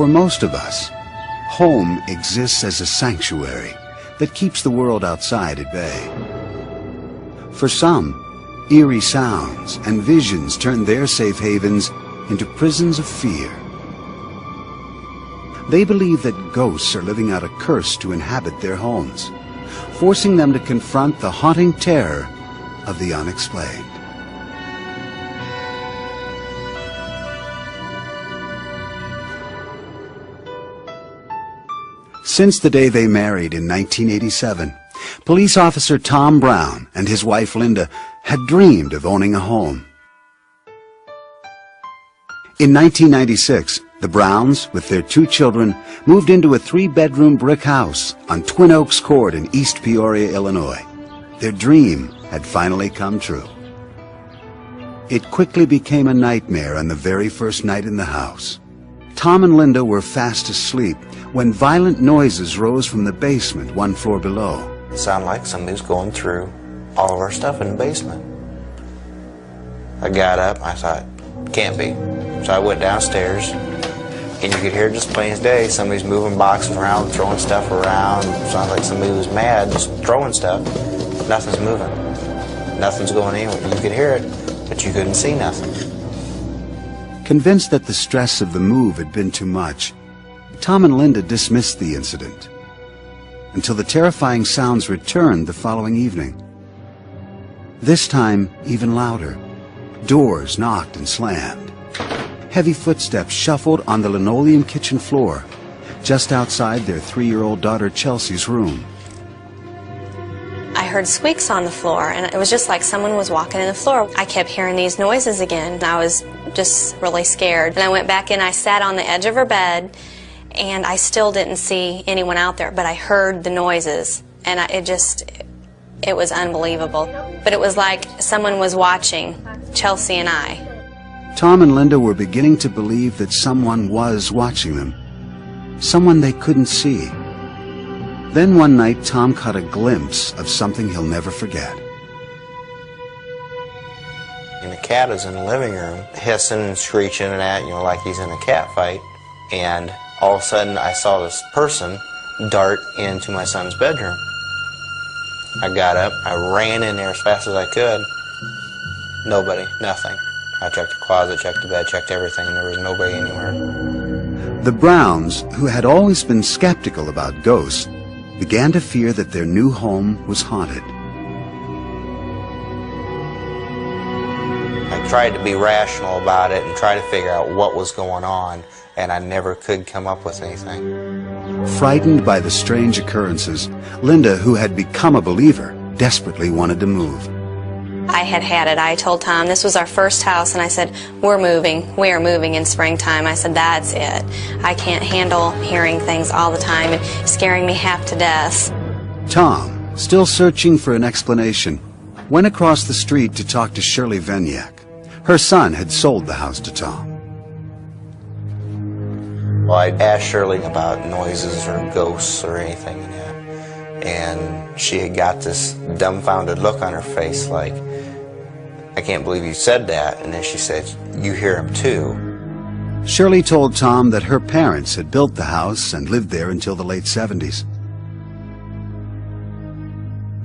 For most of us, home exists as a sanctuary that keeps the world outside at bay. For some, eerie sounds and visions turn their safe havens into prisons of fear. They believe that ghosts are living out a curse to inhabit their homes, forcing them to confront the haunting terror of the unexplained. Since the day they married in 1987, police officer Tom Brown and his wife Linda had dreamed of owning a home. In 1996, the Browns, with their 2 children, moved into a 3-bedroom brick house on Twin Oaks Court in East Peoria, Illinois. Their dream had finally come true. It quickly became a nightmare on the very first night in the house. Tom and Linda were fast asleep when violent noises rose from the basement 1 floor below. It sounded like somebody was going through all of our stuff in the basement. I got up, I thought, can't be. So I went downstairs, and you could hear just plain as day, somebody's moving boxes around, throwing stuff around. It sounded like somebody was mad, just throwing stuff. Nothing's moving. Nothing's going anywhere. You could hear it, but you couldn't see nothing. Convinced that the stress of the move had been too much, Tom and Linda dismissed the incident until the terrifying sounds returned the following evening. This time, even louder. Doors knocked and slammed. Heavy footsteps shuffled on the linoleum kitchen floor, just outside their 3-year-old daughter Chelsea's room. I heard squeaks on the floor, and it was just like someone was walking in the floor. I kept hearing these noises again, and I was just really scared. And I went back in, I sat on the edge of her bed, and I still didn't see anyone out there, but I heard the noises, and it was unbelievable. But it was like someone was watching Chelsea and I. Tom and Linda were beginning to believe that someone was watching them, someone they couldn't see. Then one night, Tom caught a glimpse of something he'll never forget. And the cat is in the living room, hissing and screeching and that, like he's in a cat fight. And all of a sudden, I saw this person dart into my son's bedroom. I got up, I ran in there as fast as I could. Nobody, nothing. I checked the closet, checked the bed, checked everything, and there was nobody anywhere. The Browns, who had always been skeptical about ghosts, began to fear that their new home was haunted. I tried to be rational about it and try to figure out what was going on, and I never could come up with anything. Frightened by the strange occurrences, Linda, who had become a believer, desperately wanted to move. I had had it. I told Tom this was our first house, and I said, we're moving. We are moving in springtime. I said, that's it. I can't handle hearing things all the time and scaring me half to death. Tom, still searching for an explanation, went across the street to talk to Shirley Venyak. Her son had sold the house to Tom. Well, I asked Shirley about noises or ghosts or anything in that, and she had got this dumbfounded look on her face like, I can't believe you said that. And then she said, you hear him too. Shirley told Tom that her parents had built the house and lived there until the late 70s.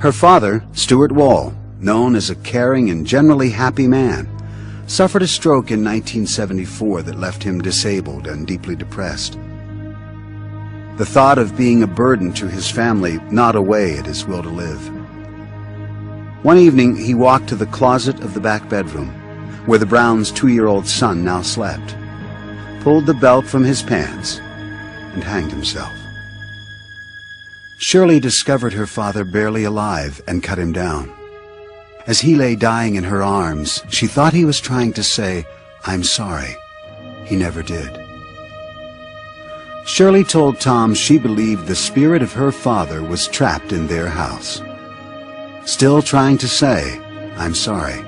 Her father, Stuart Wall, known as a caring and generally happy man, suffered a stroke in 1974 that left him disabled and deeply depressed. The thought of being a burden to his family gnawed away at his will to live. One evening, he walked to the closet of the back bedroom, where the Browns' 2-year-old son now slept, pulled the belt from his pants, and hanged himself. Shirley discovered her father barely alive and cut him down. As he lay dying in her arms, she thought he was trying to say, I'm sorry. He never did. Shirley told Tom she believed the spirit of her father was trapped in their house, still trying to say, I'm sorry.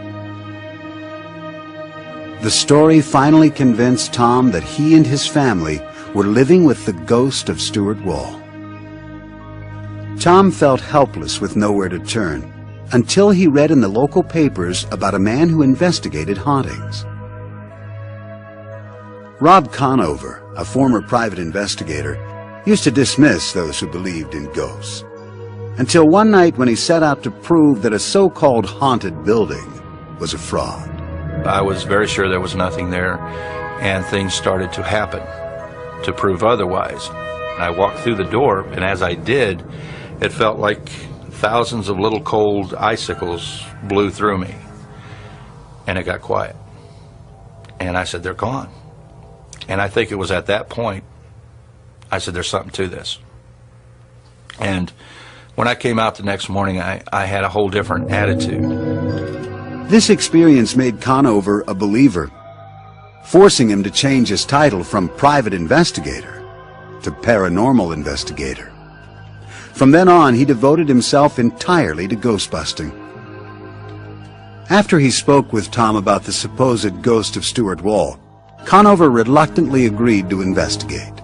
The story finally convinced Tom that he and his family were living with the ghost of Stuart Wall. Tom felt helpless with nowhere to turn, until he read in the local papers about a man who investigated hauntings. Rob Conover, a former private investigator, used to dismiss those who believed in ghosts. Until one night when he set out to prove that a so-called haunted building was a fraud. I was very sure there was nothing there, and things started to happen to prove otherwise. I walked through the door, and as I did, it felt like thousands of little cold icicles blew through me. And it got quiet. And I said, they're gone. And I think it was at that point, I said, there's something to this. And when I came out the next morning, I had a whole different attitude. This experience made Conover a believer, forcing him to change his title from private investigator to paranormal investigator. From then on, he devoted himself entirely to ghost busting. After he spoke with Tom about the supposed ghost of Stuart Wall, Conover reluctantly agreed to investigate.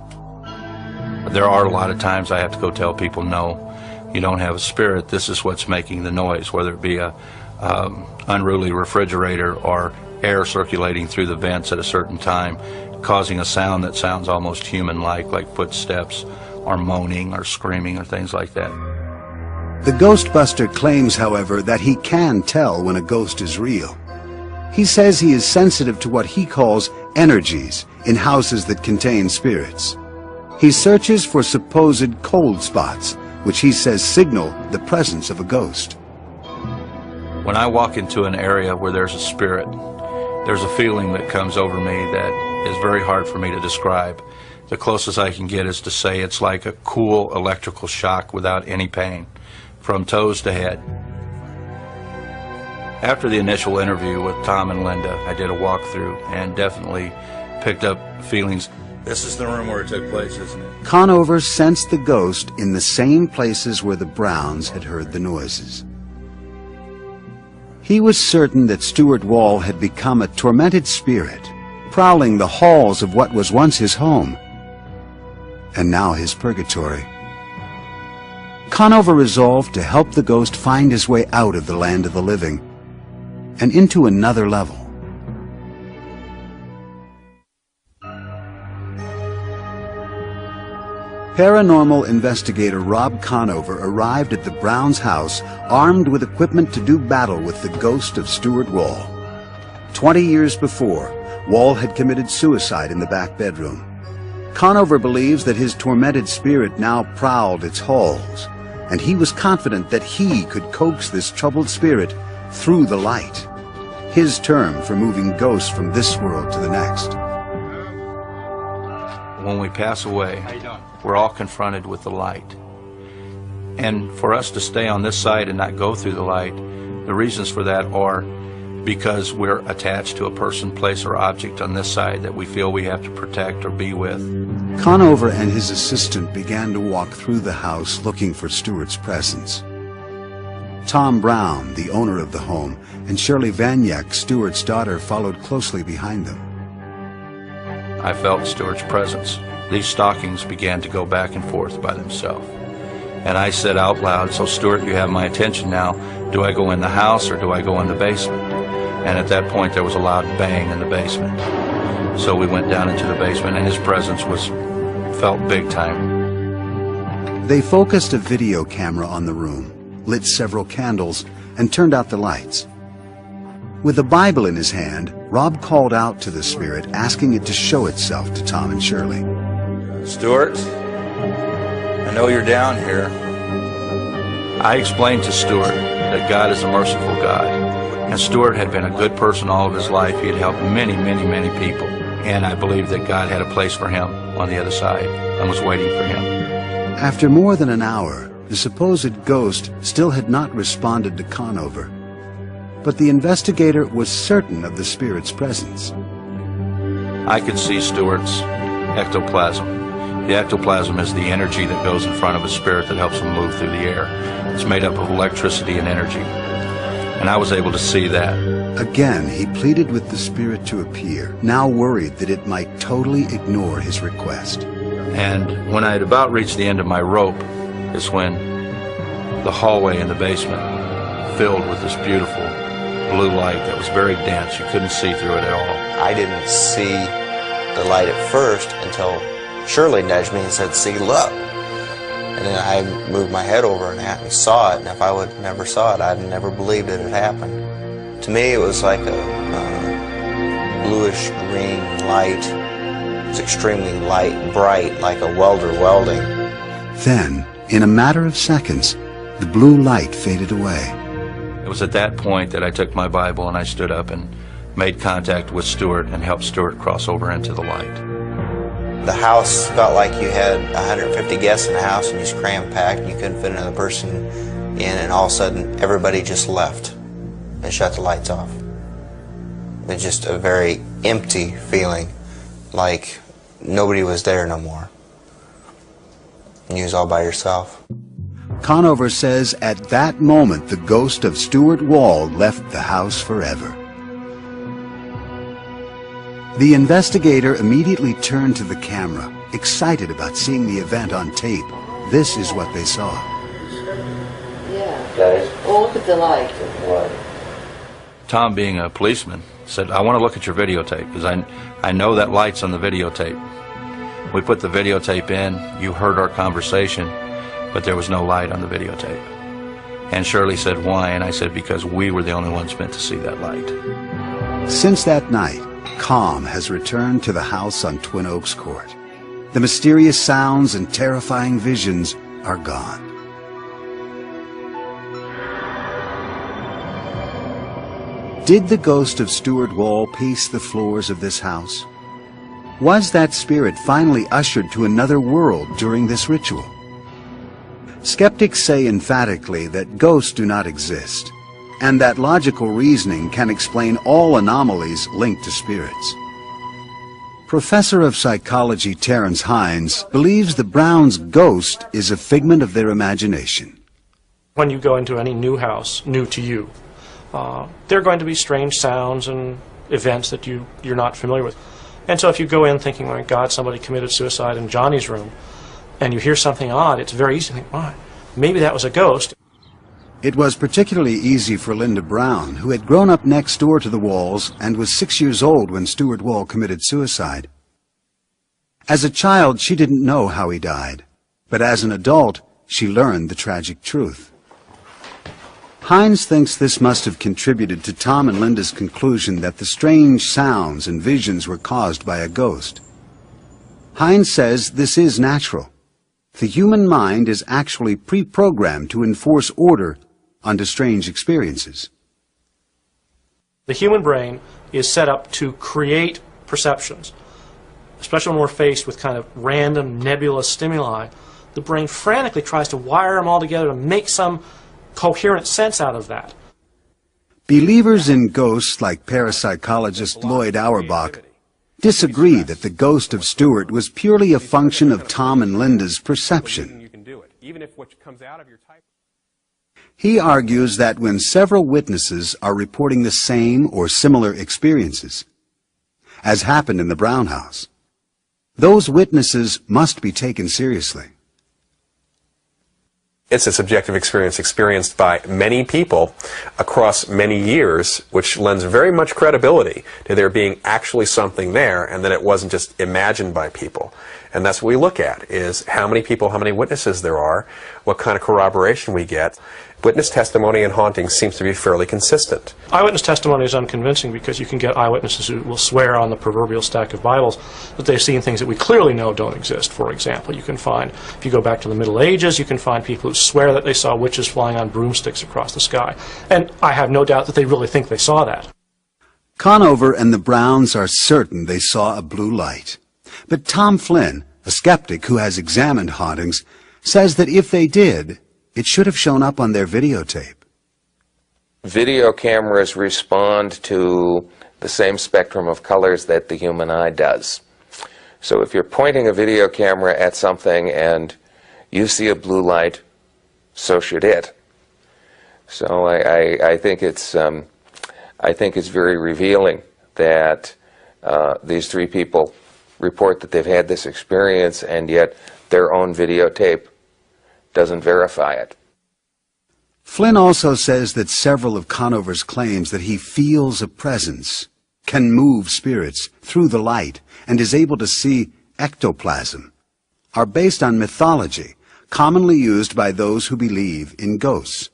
There are a lot of times I have to go tell people, no, you don't have a spirit, this is what's making the noise, whether it be a unruly refrigerator or air circulating through the vents at a certain time, causing a sound that sounds almost human-like footsteps or moaning or screaming or things like that. The Ghostbuster claims, however, that he can tell when a ghost is real. He says he is sensitive to what he calls energies in houses that contain spirits. He searches for supposed cold spots, which he says signal the presence of a ghost. When I walk into an area where there's a spirit, there's a feeling that comes over me that is very hard for me to describe. The closest I can get is to say it's like a cool electrical shock without any pain, from toes to head. After the initial interview with Tom and Linda, I did a walkthrough and definitely picked up feelings. This is the room where it took place, isn't it? Conover sensed the ghost in the same places where the Browns had heard the noises. He was certain that Stuart Wall had become a tormented spirit, prowling the halls of what was once his home, and now his purgatory. Conover resolved to help the ghost find his way out of the land of the living and into another level. Paranormal investigator Rob Conover arrived at the Browns' house armed with equipment to do battle with the ghost of Stuart Wall. 20 years before, Wall had committed suicide in the back bedroom. Conover believes that his tormented spirit now prowled its halls, and he was confident that he could coax this troubled spirit through the light, his term for moving ghosts from this world to the next. When we pass away, we're all confronted with the light. And for us to stay on this side and not go through the light, the reasons for that are because we're attached to a person, place, or object on this side that we feel we have to protect or be with. Conover and his assistant began to walk through the house looking for Stuart's presence. Tom Brown, the owner of the home, and Shirley Vaniak, Stuart's daughter, followed closely behind them. I felt Stuart's presence. These stockings began to go back and forth by themselves. And I said out loud, so Stuart, you have my attention now. Do I go in the house or do I go in the basement? And at that point there was a loud bang in the basement. So we went down into the basement and his presence felt big time. They focused a video camera on the room, lit several candles, and turned out the lights. With a Bible in his hand, Rob called out to the spirit, asking it to show itself to Tom and Shirley. Stuart, I know you're down here. I explained to Stuart that God is a merciful God, and Stuart had been a good person all of his life. He had helped many, many, many people, and I believed that God had a place for him on the other side and was waiting for him. After more than an hour, the supposed ghost still had not responded to Conover, but the investigator was certain of the spirit's presence. I could see Stuart's ectoplasm. The ectoplasm is the energy that goes in front of a spirit that helps him move through the air. It's made up of electricity and energy. And I was able to see that. Again, he pleaded with the spirit to appear, now worried that it might totally ignore his request. And when I had about reached the end of my rope is when the hallway in the basement filled with this beautiful blue light that was very dense. You couldn't see through it at all. I didn't see the light at first until Shirley nudged me and said, "See, look." And then I moved my head over and saw it, and if I would never saw it, I'd never believed it had happened. To me, it was like a bluish green light. It was extremely light, bright, like a welder welding. Then, in a matter of seconds, the blue light faded away. It was at that point that I took my Bible and I stood up and made contact with Stuart and helped Stuart cross over into the light. The house felt like you had 150 guests in the house and you was cram-packed and you couldn't fit another person in, and all of a sudden everybody just left and shut the lights off. It was just a very empty feeling, like nobody was there no more. And you was all by yourself. Conover says at that moment the ghost of Stuart Wall left the house forever. The investigator immediately turned to the camera, excited about seeing the event on tape. This is what they saw. Yeah. Guys. Oh, look at the light. Tom, being a policeman, said, "I want to look at your videotape because I know that light's on the videotape." We put the videotape in, you heard our conversation, but there was no light on the videotape. And Shirley said, "Why?" And I said, "Because we were the only ones meant to see that light." Since that night, calm has returned to the house on Twin Oaks Court. The mysterious sounds and terrifying visions are gone. Did the ghost of Stuart Wall pace the floors of this house? Was that spirit finally ushered to another world during this ritual? Skeptics say emphatically that ghosts do not exist, and that logical reasoning can explain all anomalies linked to spirits. Professor of psychology Terence Hines believes the Browns' ghost is a figment of their imagination. When you go into any new house, new to you, there are going to be strange sounds and events that you're not familiar with. And so if you go in thinking, "My God, somebody committed suicide in Johnny's room," and you hear something odd, it's very easy to think, "Why? Maybe that was a ghost." It was particularly easy for Linda Brown, who had grown up next door to the Walls and was 6 years old when Stuart Wall committed suicide. As a child, she didn't know how he died, but as an adult, she learned the tragic truth. Hines thinks this must have contributed to Tom and Linda's conclusion that the strange sounds and visions were caused by a ghost. Hines says this is natural. The human mind is actually pre-programmed to enforce order onto strange experiences. The human brain is set up to create perceptions, especially when we're faced with kind of random nebulous stimuli. The brain frantically tries to wire them all together to make some coherent sense out of that. Believers in ghosts like parapsychologist Lloyd Auerbach disagree that the ghost of Stuart was purely a function of Tom and Linda's perception. He argues that when several witnesses are reporting the same or similar experiences, as happened in the Brown house, those witnesses must be taken seriously. It's a subjective experience experienced by many people across many years, which lends very much credibility to there being actually something there and that it wasn't just imagined by people. And that's what we look at, is how many people, how many witnesses there are, what kind of corroboration we get. Witness testimony in hauntings seems to be fairly consistent. Eyewitness testimony is unconvincing because you can get eyewitnesses who will swear on the proverbial stack of Bibles that they've seen things that we clearly know don't exist. For example, you can find, if you go back to the Middle Ages, you can find people who swear that they saw witches flying on broomsticks across the sky. And I have no doubt that they really think they saw that. Conover and the Browns are certain they saw a blue light. But Tom Flynn, a skeptic who has examined hauntings, says that if they did, it should have shown up on their videotape. Video cameras respond to the same spectrum of colors that the human eye does. So if you're pointing a video camera at something and you see a blue light, so should it. So I think it's very revealing that these three people report that they've had this experience, and yet their own videotape doesn't verify it. Flynn also says that several of Conover's claims that he feels a presence can move spirits through the light, and is able to see ectoplasm, are based on mythology, commonly used by those who believe in ghosts.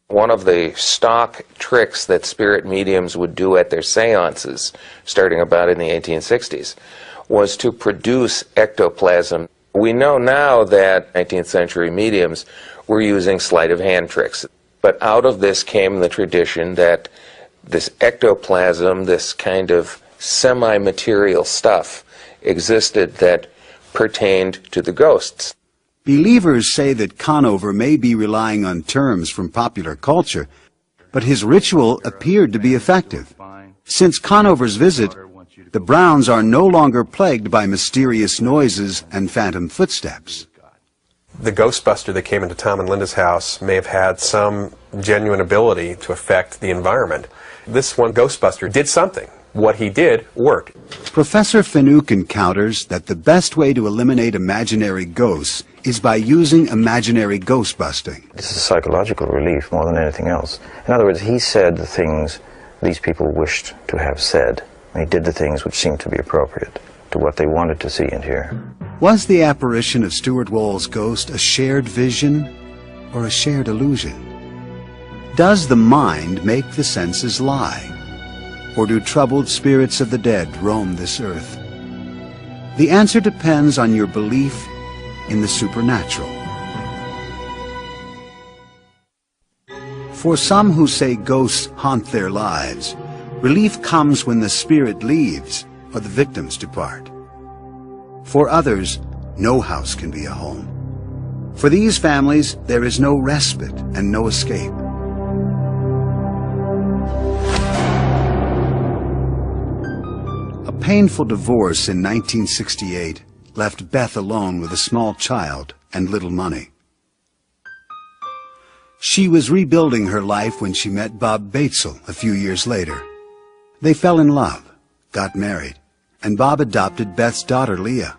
One of the stock tricks that spirit mediums would do at their seances, starting about in the 1860s, was to produce ectoplasm. We know now that 19th century mediums were using sleight of hand tricks, but out of this came the tradition that this ectoplasm, this kind of semi-material stuff, existed that pertained to the ghosts. Believers say that Conover may be relying on terms from popular culture, but his ritual appeared to be effective. Since Conover's visit, the Browns are no longer plagued by mysterious noises and phantom footsteps. The Ghostbuster that came into Tom and Linda's house may have had some genuine ability to affect the environment. This one Ghostbuster did something. What he did worked. Professor Finuke encounters that the best way to eliminate imaginary ghosts is by using imaginary ghost busting. This is psychological relief more than anything else. In other words, he said the things these people wished to have said. He did the things which seemed to be appropriate to what they wanted to see and hear. Was the apparition of Stuart Wall's ghost a shared vision or a shared illusion? Does the mind make the senses lie? Or do troubled spirits of the dead roam this earth? The answer depends on your belief in the supernatural. For some who say ghosts haunt their lives, relief comes when the spirit leaves or the victims depart. For others, no house can be a home. For these families, there is no respite and no escape. A painful divorce in 1968 left Beth alone with a small child and little money. She was rebuilding her life when she met Bob Batesel a few years later. They fell in love, got married, and Bob adopted Beth's daughter, Leah.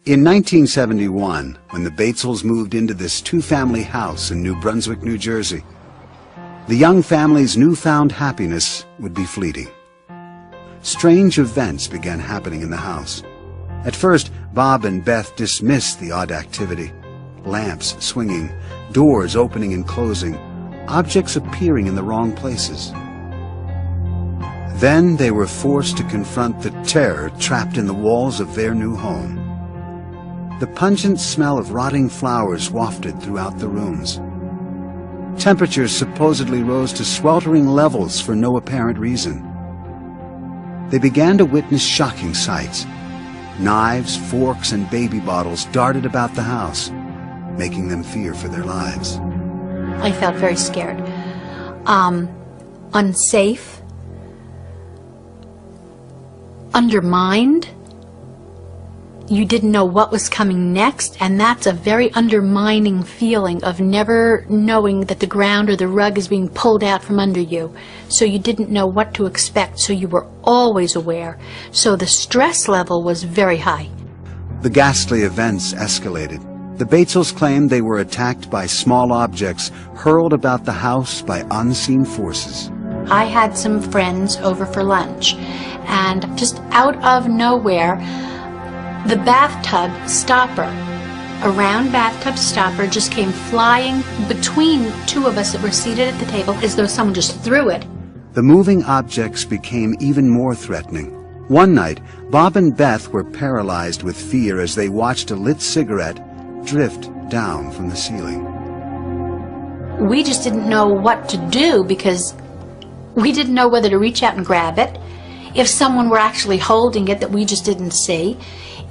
In 1971, when the Batesels moved into this two-family house in New Brunswick, New Jersey, the young family's newfound happiness would be fleeting. Strange events began happening in the house. At first, Bob and Beth dismissed the odd activity. Lamps swinging, doors opening and closing, objects appearing in the wrong places. Then they were forced to confront the terror trapped in the walls of their new home. The pungent smell of rotting flowers wafted throughout the rooms. Temperatures supposedly rose to sweltering levels for no apparent reason. They began to witness shocking sights. Knives, forks, and baby bottles darted about the house, making them fear for their lives. I felt very scared, unsafe, undermined. You didn't know what was coming next, and that's a very undermining feeling of never knowing that the ground or the rug is being pulled out from under you. So you didn't know what to expect, so you were always aware. So the stress level was very high. The ghastly events escalated. The Batesels claimed they were attacked by small objects hurled about the house by unseen forces. I had some friends over for lunch, and just out of nowhere, the bathtub stopper, a round bathtub stopper, just came flying between two of us that were seated at the table as though someone just threw it. The moving objects became even more threatening. One night, Bob and Beth were paralyzed with fear as they watched a lit cigarette drift down from the ceiling. We just didn't know what to do because we didn't know whether to reach out and grab it, if someone were actually holding it that we just didn't see.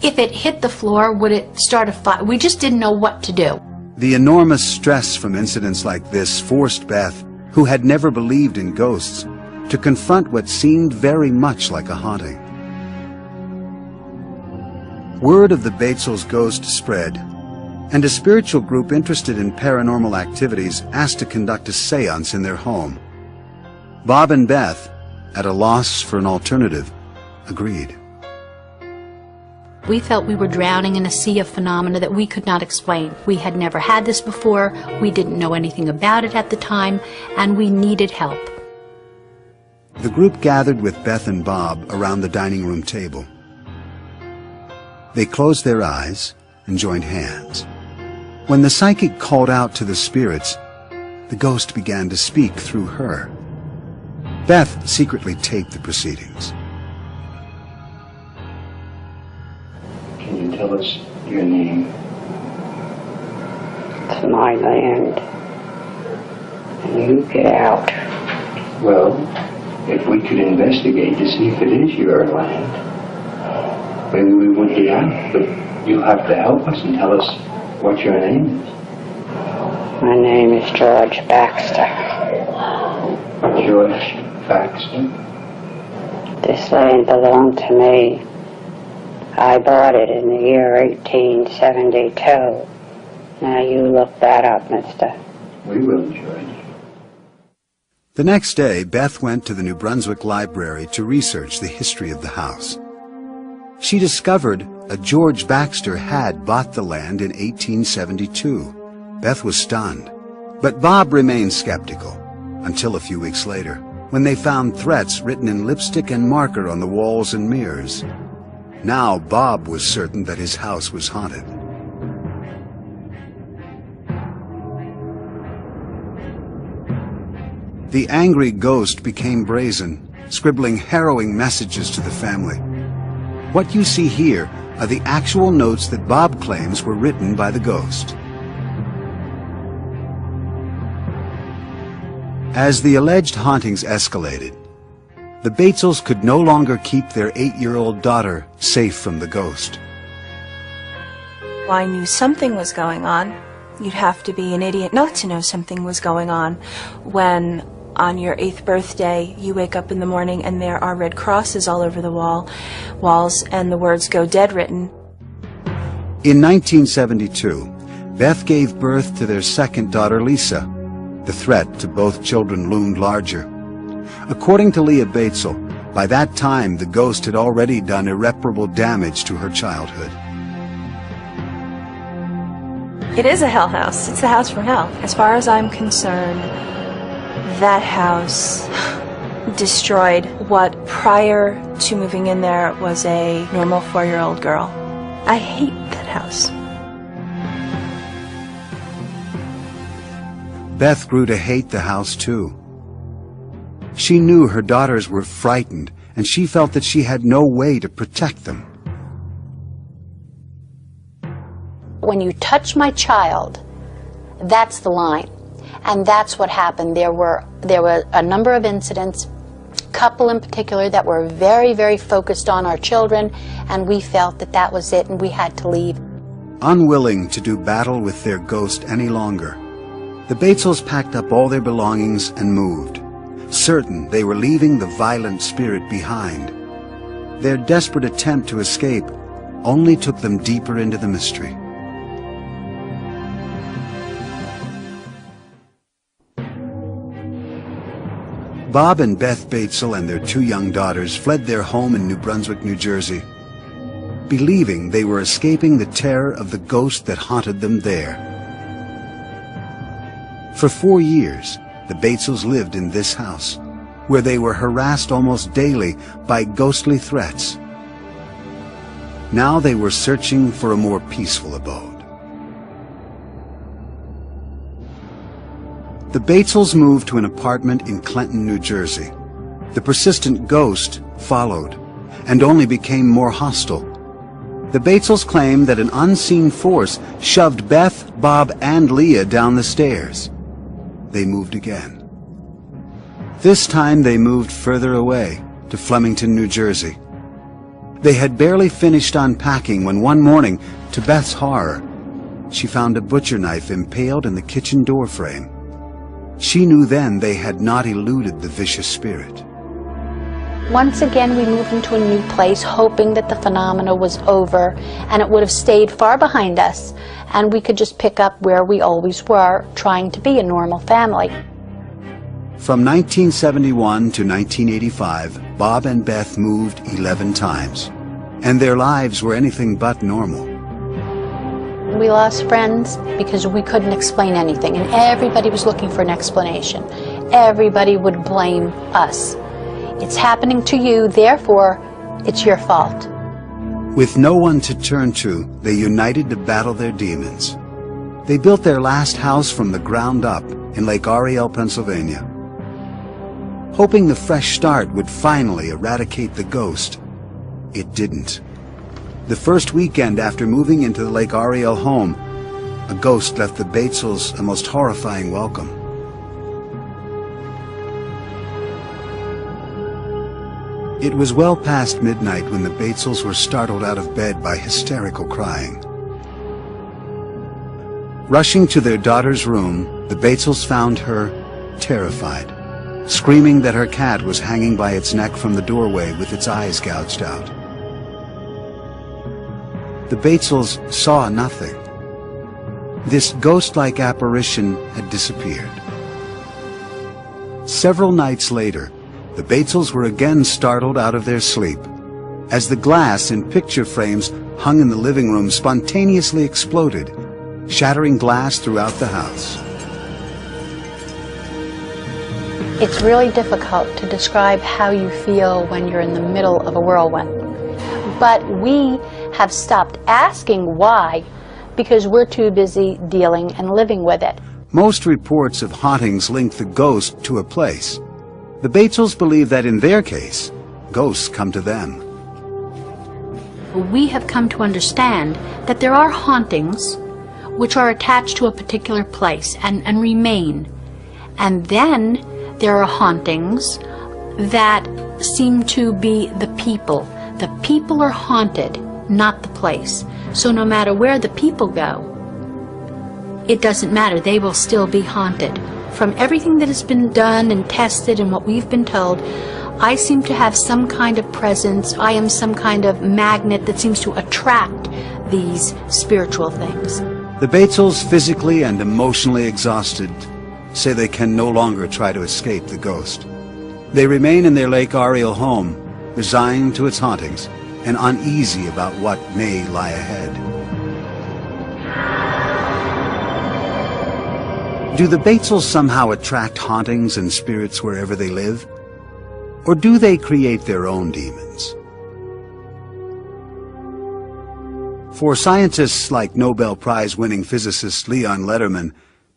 If it hit the floor, would it start a fire? We just didn't know what to do. The enormous stress from incidents like this forced Beth, who had never believed in ghosts, to confront what seemed very much like a haunting. Word of the Batesels' ghost spread, and a spiritual group interested in paranormal activities asked to conduct a seance in their home. Bob and Beth, at a loss for an alternative, agreed. We felt we were drowning in a sea of phenomena that we could not explain. We had never had this before, we didn't know anything about it at the time, and we needed help. The group gathered with Beth and Bob around the dining room table. They closed their eyes and joined hands. When the psychic called out to the spirits, the ghost began to speak through her. Beth secretly taped the proceedings. Can you tell us your name? It's my land. And you get out. Well, if we could investigate to see if it is your land, maybe we would get out, but you'll have to help us and tell us what your name is. My name is George Baxter. George Baxter? This land belonged to me. I bought it in the year 1872. Now you look that up, mister. We will, George. The next day, Beth went to the New Brunswick Library to research the history of the house. She discovered a George Baxter had bought the land in 1872. Beth was stunned, but Bob remained skeptical until a few weeks later, when they found threats written in lipstick and marker on the walls and mirrors. Now Bob was certain that his house was haunted. The angry ghost became brazen, scribbling harrowing messages to the family. What you see here are the actual notes that Bob claims were written by the ghost. As the alleged hauntings escalated, the Batesels could no longer keep their 8-year-old daughter safe from the ghost. I knew something was going on. You'd have to be an idiot not to know something was going on when on your 8th birthday you wake up in the morning and there are red crosses all over the walls and the words "Go Dead" written. In 1972, Beth gave birth to their second daughter, Lisa. The threat to both children loomed larger. According to Leah Batesel, by that time the ghost had already done irreparable damage to her childhood. It is a hell house. It's the house from hell. As far as I'm concerned, that house destroyed what prior to moving in there was a normal 4-year-old girl. I hate that house. Beth grew to hate the house too. She knew her daughters were frightened, and she felt that she had no way to protect them. When you touch my child, that's the line. And that's what happened. There were a number of incidents, a couple in particular, that were very, very focused on our children, and we felt that that was it and we had to leave. Unwilling to do battle with their ghost any longer, the Batesels packed up all their belongings and moved, certain they were leaving the violent spirit behind. Their desperate attempt to escape only took them deeper into the mystery. Bob and Beth Batesel and their 2 young daughters fled their home in New Brunswick, New Jersey, believing they were escaping the terror of the ghost that haunted them there. For 4 years, the Batesels lived in this house, where they were harassed almost daily by ghostly threats. Now they were searching for a more peaceful abode. The Batesels moved to an apartment in Clinton, New Jersey. The persistent ghost followed, and only became more hostile. The Batesels claimed that an unseen force shoved Beth, Bob, and Leah down the stairs. They moved again. This time they moved further away, to Flemington, New Jersey. They had barely finished unpacking when one morning, to Beth's horror, she found a butcher knife impaled in the kitchen door frame. She knew then they had not eluded the vicious spirit. Once again, we moved into a new place, hoping that the phenomena was over and it would have stayed far behind us, and we could just pick up where we always were, trying to be a normal family. From 1971 to 1985, Bob and Beth moved 11 times. and their lives were anything but normal. We lost friends because we couldn't explain anything, and everybody was looking for an explanation. Everybody would blame us. It's happening to you, therefore, it's your fault. With no one to turn to, they united to battle their demons. They built their last house from the ground up in Lake Ariel, Pennsylvania, hoping the fresh start would finally eradicate the ghost. It didn't. The first weekend after moving into the Lake Ariel home, a ghost left the Batesels a most horrifying welcome. It was well past midnight when the Batesels were startled out of bed by hysterical crying. Rushing to their daughter's room, the Batesels found her terrified, screaming that her cat was hanging by its neck from the doorway with its eyes gouged out. The Batesels saw nothing. This ghost-like apparition had disappeared. Several nights later, the Batesels were again startled out of their sleep as the glass in picture frames hung in the living room spontaneously exploded, shattering glass throughout the house. It's really difficult to describe how you feel when you're in the middle of a whirlwind. But we have stopped asking why because we're too busy dealing and living with it. Most reports of hauntings link the ghost to a place. The Batesels believe that in their case, ghosts come to them. We have come to understand that there are hauntings which are attached to a particular place and remain. And then there are hauntings that seem to be the people. The people are haunted, not the place. So no matter where the people go, it doesn't matter, they will still be haunted. From everything that has been done and tested and what we've been told, I seem to have some kind of presence. I am some kind of magnet that seems to attract these spiritual things. The Batesels, physically and emotionally exhausted, say they can no longer try to escape the ghost. They remain in their Lake Ariel home, resigned to its hauntings and uneasy about what may lie ahead. Do the Batesels somehow attract hauntings and spirits wherever they live? Or do they create their own demons? For scientists like Nobel Prize-winning physicist Leon Lederman,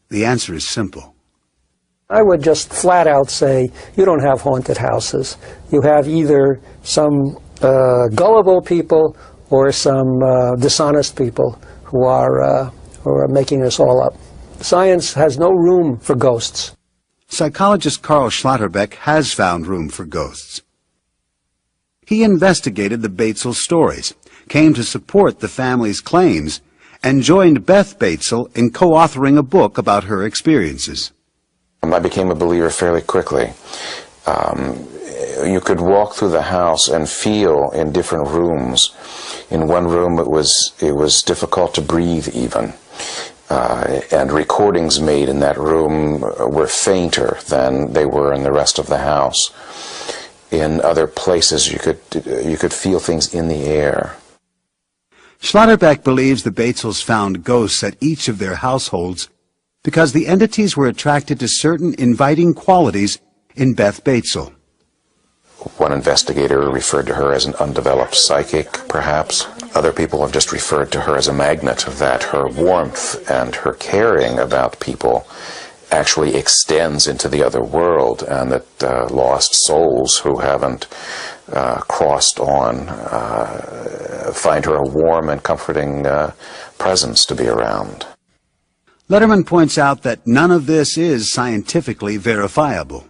the answer is simple. I would just flat out say, you don't have haunted houses. You have either some gullible people or some dishonest people who are making this all up. Science has no room for ghosts. Psychologist Carl Schlotterbeck has found room for ghosts. He investigated the Batesel stories, came to support the family's claims, and joined Beth Batesel in co-authoring a book about her experiences. I became a believer fairly quickly. You could walk through the house and feel in different rooms. In one room it was difficult to breathe even. And recordings made in that room were fainter than they were in the rest of the house. In other places you could feel things in the air. Schlotterbeck believes the Batesels found ghosts at each of their households because the entities were attracted to certain inviting qualities in Beth Batesel. One investigator referred to her as an undeveloped psychic, perhaps. Other people have just referred to her as a magnet, that her warmth and her caring about people actually extends into the other world, and that lost souls who haven't crossed on find her a warm and comforting presence to be around. Lederman points out that none of this is scientifically verifiable.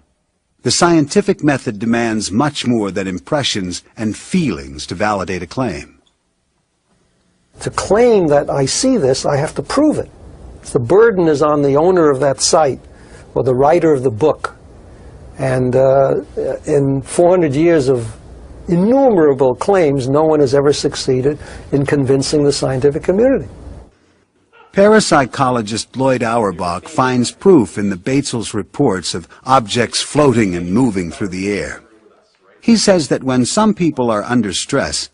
The scientific method demands much more than impressions and feelings to validate a claim. To claim that I see this, I have to prove it. The burden is on the owner of that site or the writer of the book. And in 400 years of innumerable claims, no one has ever succeeded in convincing the scientific community. Parapsychologist Lloyd Auerbach finds proof in the Batesels' reports of objects floating and moving through the air. He says that when some people are under stress,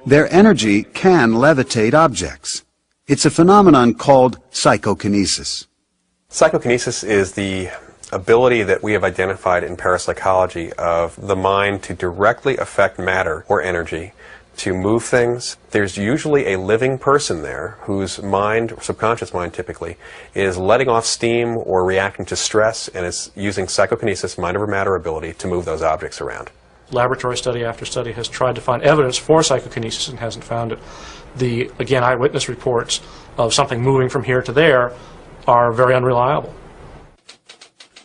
Their energy can levitate objects. It's a phenomenon called psychokinesis. Psychokinesis is the ability that we have identified in parapsychology of the mind to directly affect matter or energy, to move things. There's usually a living person there whose mind, or subconscious mind typically, is letting off steam or reacting to stress and is using psychokinesis, mind over matter ability, to move those objects around. Laboratory study after study has tried to find evidence for psychokinesis and hasn't found it. The, again, eyewitness reports of something moving from here to there are very unreliable.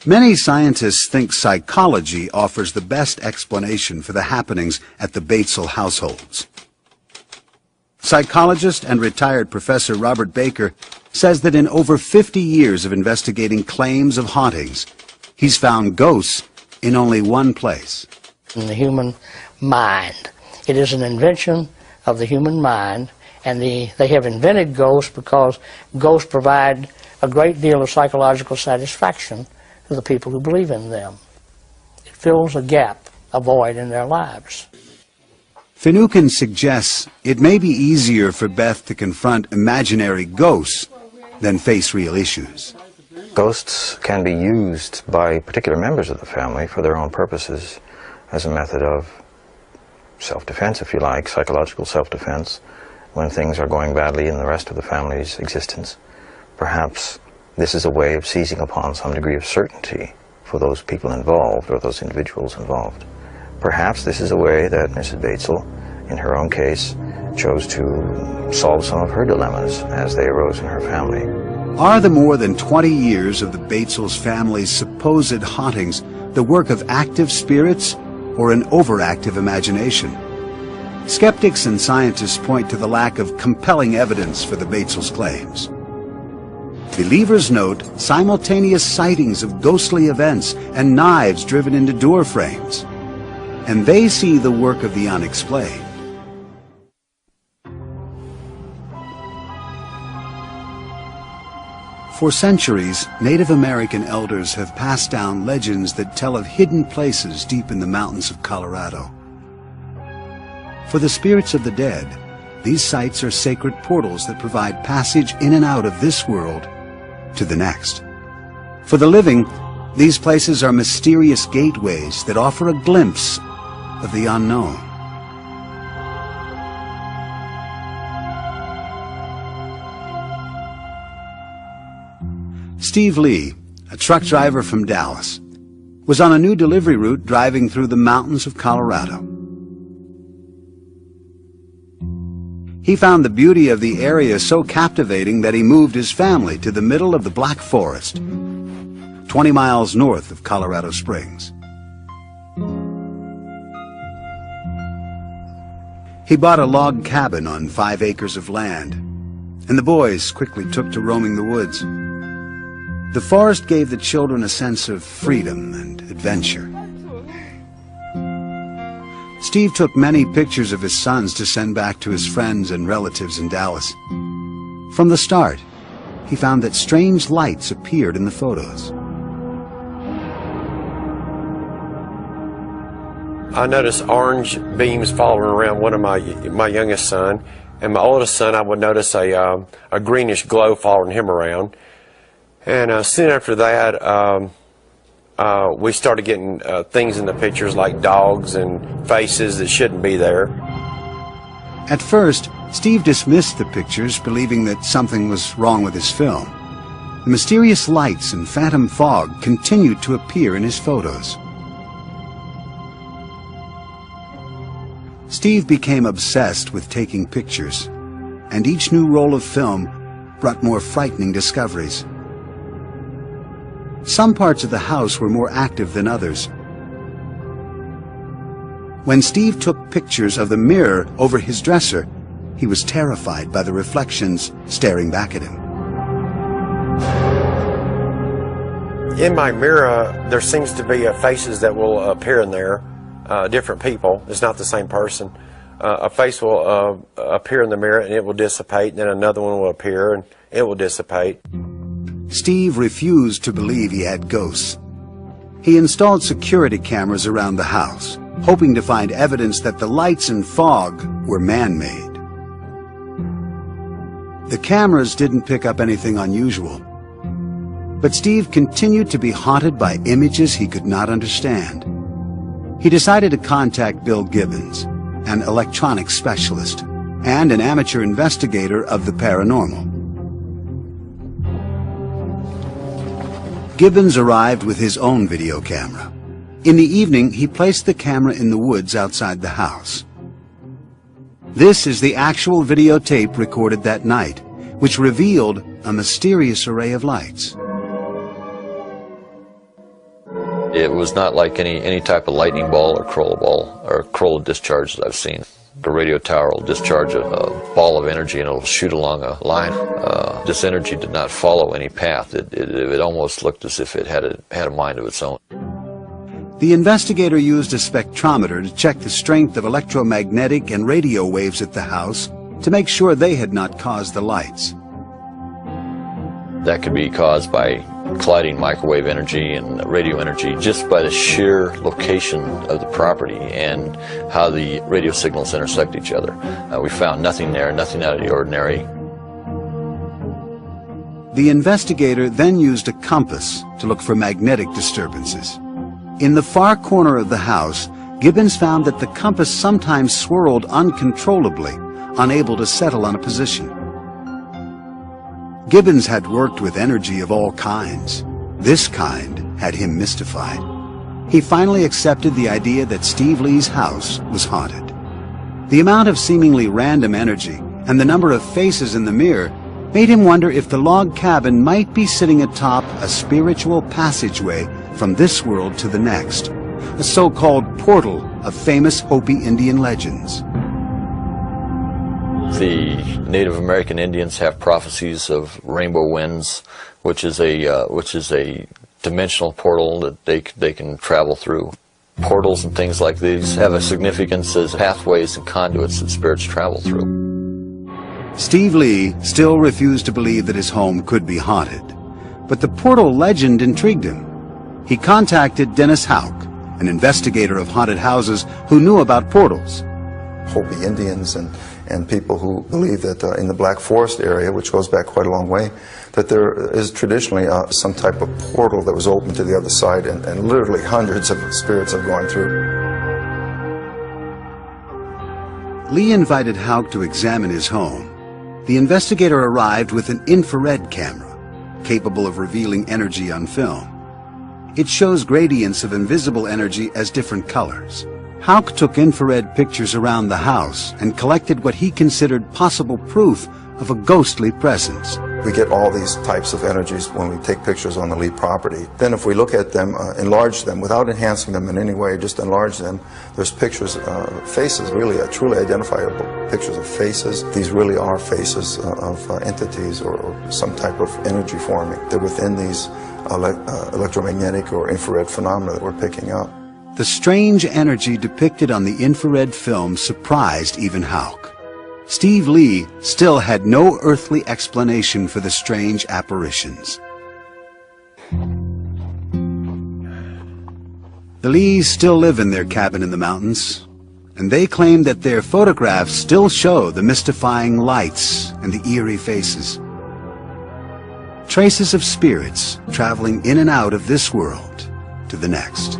Many scientists think psychology offers the best explanation for the happenings at the Batesel households. Psychologist and retired Professor Robert Baker says that in over 50 years of investigating claims of hauntings, he's found ghosts in only one place. In the human mind. It is an invention of the human mind, and they have invented ghosts because ghosts provide a great deal of psychological satisfaction to the people who believe in them. It fills a gap, a void in their lives. Finucane suggests it may be easier for Beth to confront imaginary ghosts than face real issues. Ghosts can be used by particular members of the family for their own purposes as a method of self-defense, if you like, psychological self-defense, when things are going badly in the rest of the family's existence. Perhaps this is a way of seizing upon some degree of certainty for those people involved or those individuals involved. Perhaps this is a way that Mrs. Batesel, in her own case, chose to solve some of her dilemmas as they arose in her family. Are the more than 20 years of the Batesels family's supposed hauntings the work of active spirits or an overactive imagination? Skeptics and scientists point to the lack of compelling evidence for the Batesels' claims. Believers note simultaneous sightings of ghostly events and knives driven into door frames, and they see the work of the unexplained. For centuries, Native American elders have passed down legends that tell of hidden places deep in the mountains of Colorado. For the spirits of the dead, these sites are sacred portals that provide passage in and out of this world to the next. For the living, these places are mysterious gateways that offer a glimpse of the unknown. Steve Lee, a truck driver from Dallas, was on a new delivery route driving through the mountains of Colorado. He found the beauty of the area so captivating that he moved his family to the middle of the Black Forest, 20 miles north of Colorado Springs. He bought a log cabin on 5 acres of land, and the boys quickly took to roaming the woods. The forest gave the children a sense of freedom and adventure. Steve took many pictures of his sons to send back to his friends and relatives in Dallas. From the start, he found that strange lights appeared in the photos. I noticed orange beams following around one of my youngest son, and my oldest son I would notice a greenish glow following him around. And soon after that, we started getting things in the pictures like dogs and faces that shouldn't be there. At first, Steve dismissed the pictures, believing that something was wrong with his film. The mysterious lights and phantom fog continued to appear in his photos. Steve became obsessed with taking pictures, and each new roll of film brought more frightening discoveries. Some parts of the house were more active than others. When Steve took pictures of the mirror over his dresser, he was terrified by the reflections staring back at him. In my mirror, there seems to be faces that will appear in there, different people. It's not the same person. A face will appear in the mirror and it will dissipate, and then another one will appear and it will dissipate. Steve refused to believe he had ghosts. He installed security cameras around the house, hoping to find evidence that the lights and fog were man-made. The cameras didn't pick up anything unusual, but Steve continued to be haunted by images he could not understand. He decided to contact Bill Gibbons, an electronics specialist and an amateur investigator of the paranormal. Gibbons arrived with his own video camera. In the evening, he placed the camera in the woods outside the house. This is the actual videotape recorded that night, which revealed a mysterious array of lights. It was not like any type of lightning ball or Kroll discharge that I've seen. The radio tower will discharge a ball of energy and it'll shoot along a line. This energy did not follow any path. It almost looked as if it had a mind of its own. The investigator used a spectrometer to check the strength of electromagnetic and radio waves at the house to make sure they had not caused the lights. That could be caused by colliding microwave energy and radio energy just by the sheer location of the property and how the radio signals intersect each other. We found nothing there, nothing out of the ordinary. The investigator then used a compass to look for magnetic disturbances. In the far corner of the house, Gibbons found that the compass sometimes swirled uncontrollably, unable to settle on a position. Gibbons had worked with energy of all kinds. This kind had him mystified. He finally accepted the idea that Steve Lee's house was haunted. The amount of seemingly random energy and the number of faces in the mirror made him wonder if the log cabin might be sitting atop a spiritual passageway from this world to the next, a so-called portal of famous Hopi Indian legends. The Native American Indians have prophecies of rainbow winds, which is a dimensional portal that they can travel through. Portals and things like these have a significance as pathways and conduits that spirits travel through. Steve Lee still refused to believe that his home could be haunted, but the portal legend intrigued him. He contacted Dennis Houck, an investigator of haunted houses who knew about portals. Hopi Indians and people who believe that in the Black Forest area, which goes back quite a long way, that there is traditionally some type of portal that was open to the other side, and literally hundreds of spirits have gone through. Lee invited Houck to examine his home. The investigator arrived with an infrared camera, capable of revealing energy on film. It shows gradients of invisible energy as different colors. Houck took infrared pictures around the house and collected what he considered possible proof of a ghostly presence. We get all these types of energies when we take pictures on the Lee property. Then if we look at them, enlarge them, without enhancing them in any way, just enlarge them, there's pictures, faces, really, truly identifiable pictures of faces. These really are faces of entities or some type of energy forming. They're within these electromagnetic or infrared phenomena that we're picking up. The strange energy depicted on the infrared film surprised even Houck. Steve Lee still had no earthly explanation for the strange apparitions. The Lees still live in their cabin in the mountains, and they claim that their photographs still show the mystifying lights and the eerie faces. Traces of spirits traveling in and out of this world to the next.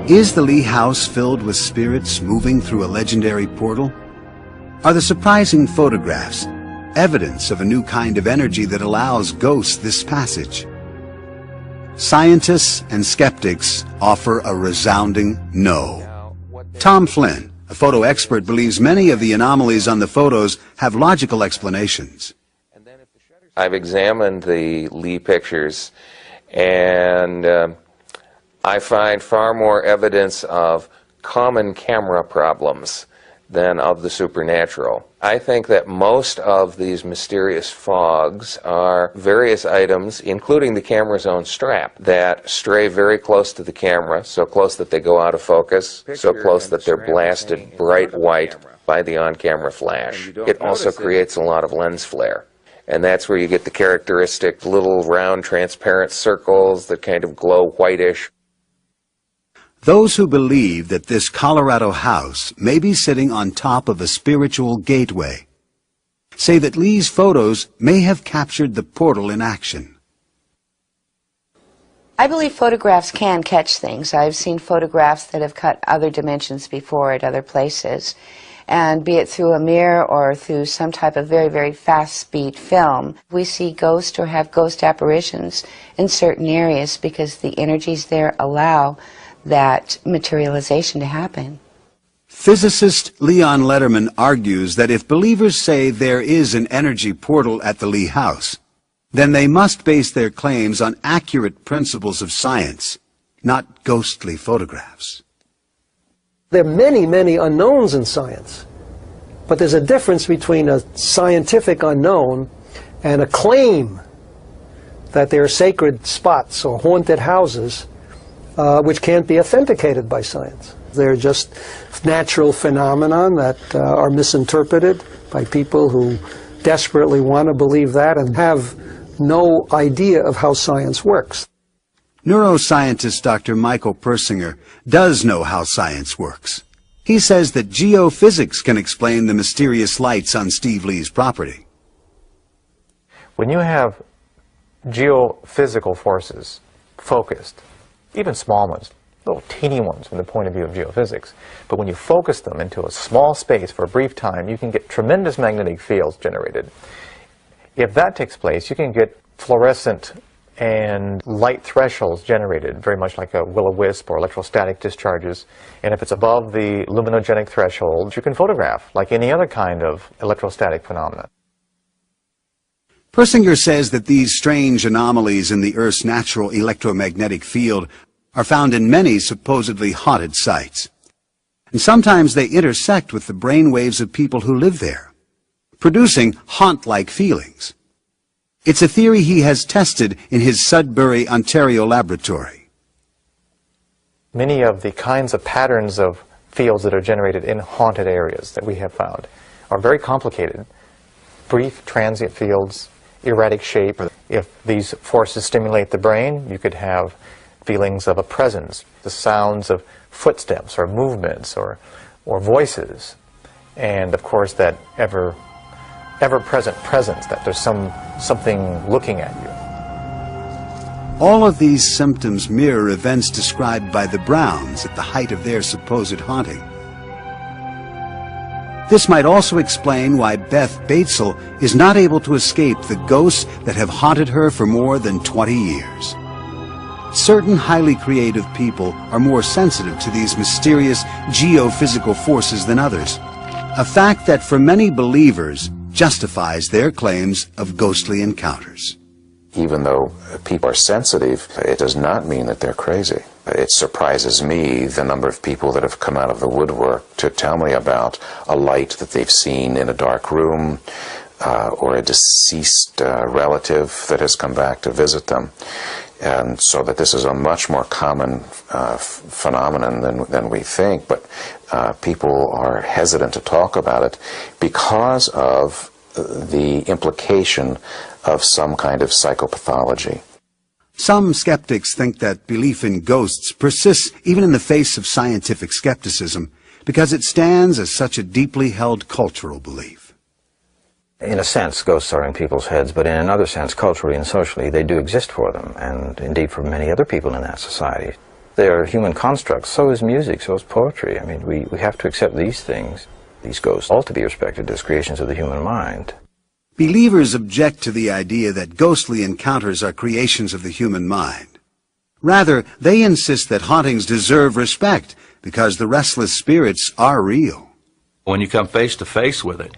Is the Lee house filled with spirits moving through a legendary portal? Are the surprising photographs evidence of a new kind of energy that allows ghosts this passage? Scientists and skeptics offer a resounding no. Tom Flynn, a photo expert, believes many of the anomalies on the photos have logical explanations. I've examined the Lee pictures, and I find far more evidence of common camera problems than of the supernatural. I think that most of these mysterious fogs are various items, including the camera's own strap, that stray very close to the camera, so close that they go out of focus, so close that they're blasted bright white by the on-camera flash. It also creates a lot of lens flare. And that's where you get the characteristic little round transparent circles that kind of glow whitish. Those who believe that this Colorado house may be sitting on top of a spiritual gateway say that Lee's photos may have captured the portal in action. I believe photographs can catch things. I've seen photographs that have cut other dimensions before at other places. And be it through a mirror or through some type of very, very fast-speed film, we see ghosts or have ghost apparitions in certain areas because the energies there allow that materialization to happen. Physicist Leon Letterman argues that if believers say there is an energy portal at the Lee house, then they must base their claims on accurate principles of science, not ghostly photographs. There are many, many unknowns in science, but there's a difference between a scientific unknown and a claim that there are sacred spots or haunted houses which can't be authenticated by science. They're just natural phenomena that are misinterpreted by people who desperately want to believe that and have no idea of how science works. Neuroscientist Dr. Michael Persinger does know how science works. He says that geophysics can explain the mysterious lights on Steve Lee's property. When you have geophysical forces focused, even small ones, little teeny ones from the point of view of geophysics, but when you focus them into a small space for a brief time, you can get tremendous magnetic fields generated. If that takes place, you can get fluorescent and light thresholds generated, very much like a will-o-wisp or electrostatic discharges. And if it's above the luminogenic threshold, you can photograph like any other kind of electrostatic phenomena. Persinger says that these strange anomalies in the Earth's natural electromagnetic field are found in many supposedly haunted sites. And sometimes they intersect with the brain waves of people who live there, producing haunt-like feelings. It's a theory he has tested in his Sudbury, Ontario laboratory. Many of the kinds of patterns of fields that are generated in haunted areas that we have found are very complicated. Brief, transient fields, erratic shape. If these forces stimulate the brain, you could have feelings of a presence, the sounds of footsteps or movements or voices, and of course that ever-present presence, that there's something looking at you. All of these symptoms mirror events described by the Browns at the height of their supposed haunting. This might also explain why Beth Batesel is not able to escape the ghosts that have haunted her for more than 20 years. Certain highly creative people are more sensitive to these mysterious geophysical forces than others, a fact that for many believers justifies their claims of ghostly encounters. Even though people are sensitive, it does not mean that they're crazy. It surprises me the number of people that have come out of the woodwork to tell me about a light that they've seen in a dark room or a deceased relative that has come back to visit them. And so that this is a much more common phenomenon than we think, but people are hesitant to talk about it because of the implication of some kind of psychopathology. Some skeptics think that belief in ghosts persists even in the face of scientific skepticism because it stands as such a deeply held cultural belief. In a sense, ghosts are in people's heads, but in another sense, culturally and socially, they do exist for them, and indeed for many other people in that society. They are human constructs. So is music, so is poetry. I mean, we have to accept these things, these ghosts, all to be respected as creations of the human mind. Believers object to the idea that ghostly encounters are creations of the human mind. Rather, they insist that hauntings deserve respect because the restless spirits are real. When you come face to face with it,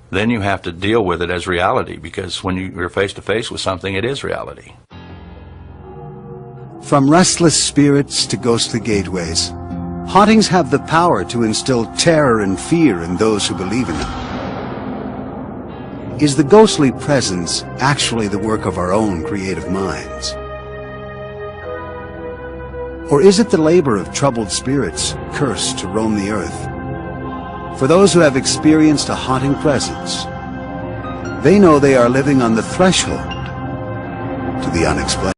then you have to deal with it as reality, because when you're face to face with something, it is reality. From restless spirits to ghostly gateways, hauntings have the power to instill terror and fear in those who believe in them. Is the ghostly presence actually the work of our own creative minds? Or is it the labor of troubled spirits cursed to roam the earth? For those who have experienced a haunting presence, they know they are living on the threshold to the unexplained.